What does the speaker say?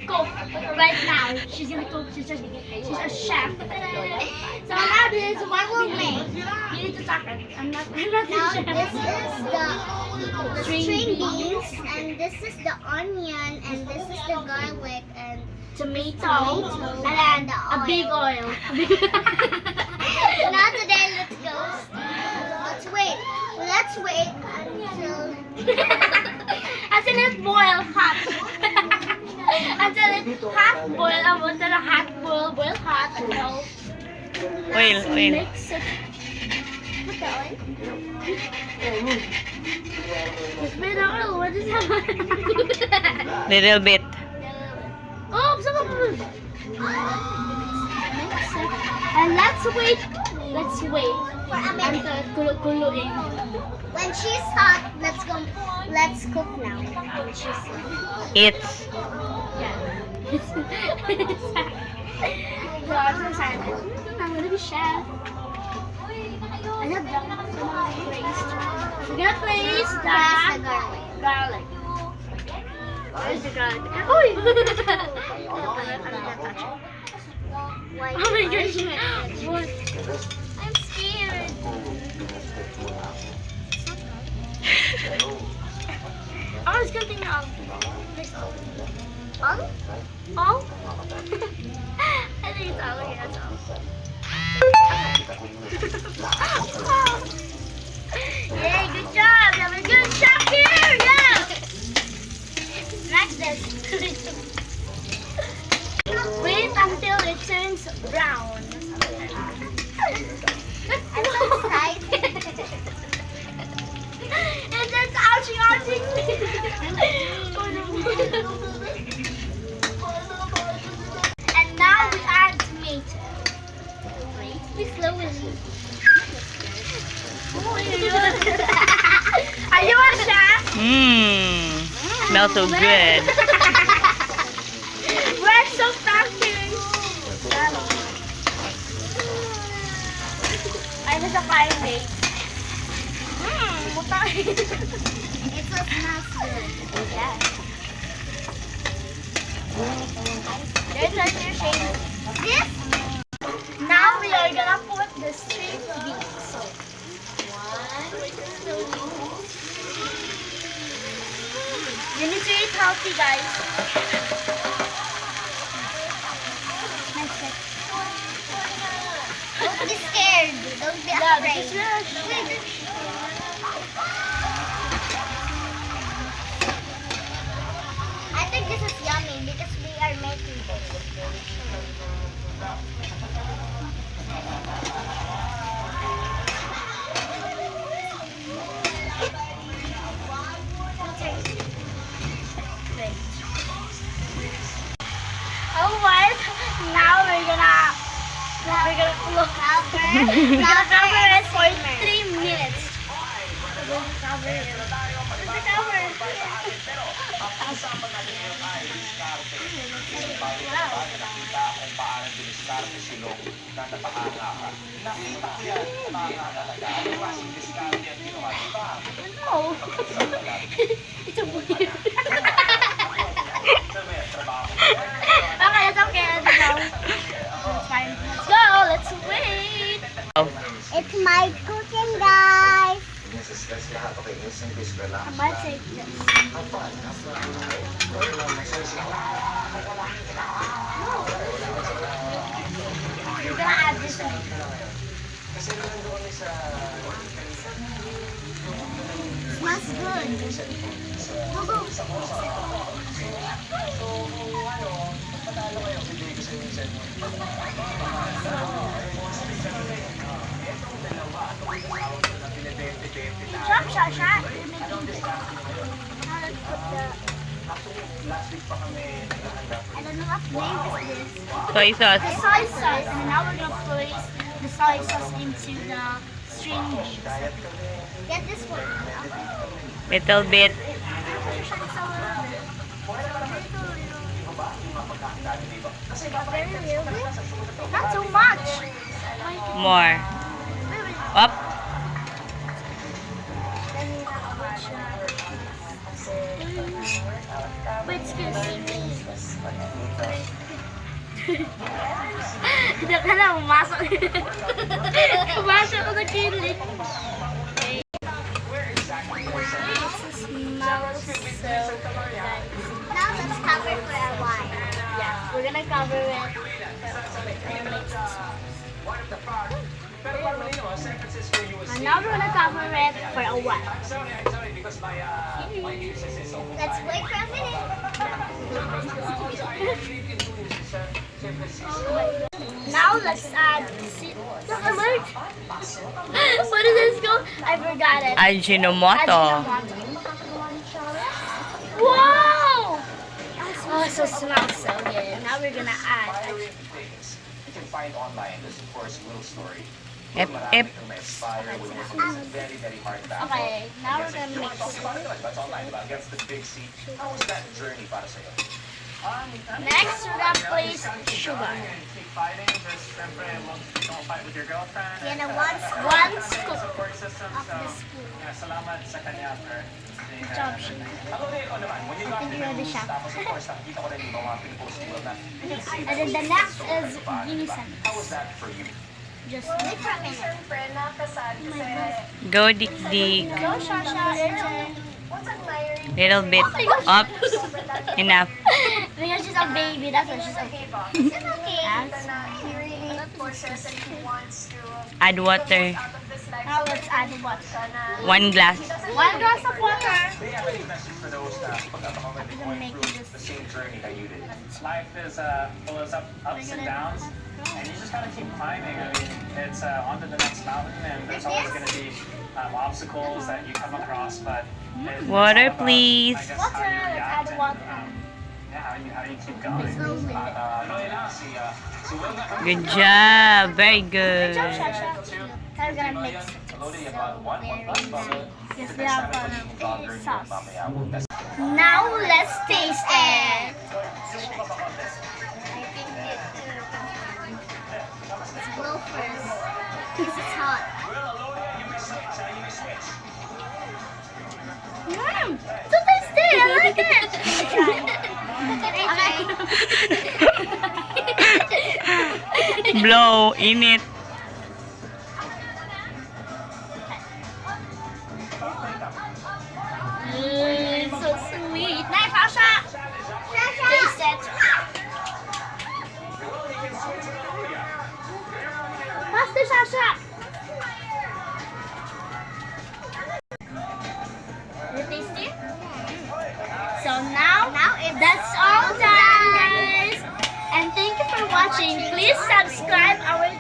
cook right now. She's gonna cook. She's a chef. So now this is what we make. You need to talk. I'm not a Now chef. this is the string beans, and this is the onion, and this is the garlic, and Tomato, and then a big oil. now today let's go. Let's wait. Let's wait until Until it boil hot. Until it hot boil. I want the hot boil hot until Oil. mix it. Put the oil. Just made the oil. What is that? Little bit. Oh, mix it. And let's wait. Let's wait for a minute. until kuluin. When she's hot, let's go. Let's cook now. When she's hot. It's Yeah. So I'm so excited. I'm gonna be chef. I have done some placed. We're gonna place Press the the garlic. garlic. Where's the garlic? Oh, Why? oh my gosh. What? I'm scared. I was gonna think of this all. All? I think it's all. Okay, that's all. Yay, good job. You have a good chef here. Yeah. Like this. Wait until it turns brown. I'm so excited. And then ouching. Oh no. And now we add tomato. Wait, we slowly. Are you a chef? smells so good. We're so practicing. I was a fire bake. It smells good. Yeah. There's another shade. This? Now we are gonna put the string beans. You need to eat healthy, guys. Don't be scared. Don't be Yeah, afraid. because we're a chef. I think this is yummy because we are making this. Otherwise, now we're gonna look. We're gonna cover it for 3 minutes. We're gonna cover it. Where's the cover? No. It's a weird. Okay, it's okay. Let's go. It's fine. Let's go. Let's wait. It's my cooking, guys. I'm gonna take this. We're gonna add this one. Smells good. Chop, shot, shot. Now let's put the. I don't know what name is this. Soy sauce. The soy sauce, and now we're gonna place the soy sauce into the string beans. Get this one. Little bit. Not so much. More. Up. Wait, excuse me. Hindi ka na, pumasok. Pumasok ko na kilig. Smells so nice. Now let's cover for a while. Yeah, we're gonna cover it. And now we're gonna cover it for a while. Let's wait for a minute. Now let's add. Look, alert! What is this called? I forgot it. Ajinomoto. Wow! Oh, so smells so good. Now we're gonna add. You can find online. This, of course, little story. Ep. May expire with very, very hard battle. Okay, now we're gonna mix it. That's online, diba? Against the big C. How was that journey para sa'yo? Next, we're gonna place sugar. Keep fighting, just syempre, don't fight with your girlfriend. Yan ang one scoop. One scoop. Support system, Of so, the spoon. salamat sa kanya for Good job, Sheena. Ako rin, ikaw naman. When you got the ready news, siya. tapos of course, nakikita ko rin yung mga pinost mo na. And then the next is Ginisan. How was that for you? Just Wait for a minute. Go, Dik-Dik. go, Shasha. Your turn. Little bit. Up. Enough. Because she's a baby, that's why she's okay. It's okay. Add water. Now let's add water. 1 glass. 1 glass of water. Do you have any message for those na pag-already gonna going make through this- the same journey that you did? Life is full of ups and downs, and you just gotta keep climbing. I mean, it's on to the next mountain, and there's always gonna be obstacles that you come across, but it's Water, all about, please. I guess, Water, how you react add water. and, yeah, how you keep going. Slowly. Si Will na kami. Good job. Very Good job, good. Shasha. Now we're gonna mix it. Loading about 1 month bago. Yes, The we next have time we're looking longer, sauce. mamaya, we'll test. Now let's taste it. Let's blow first. Because it's hot. So tasty. I like it. Blow in it. So sweet. Nice, Shasha. Taste it. Faster, Shasha. Is it tasty? So now that's all, guys. And thank you for watching. Please subscribe our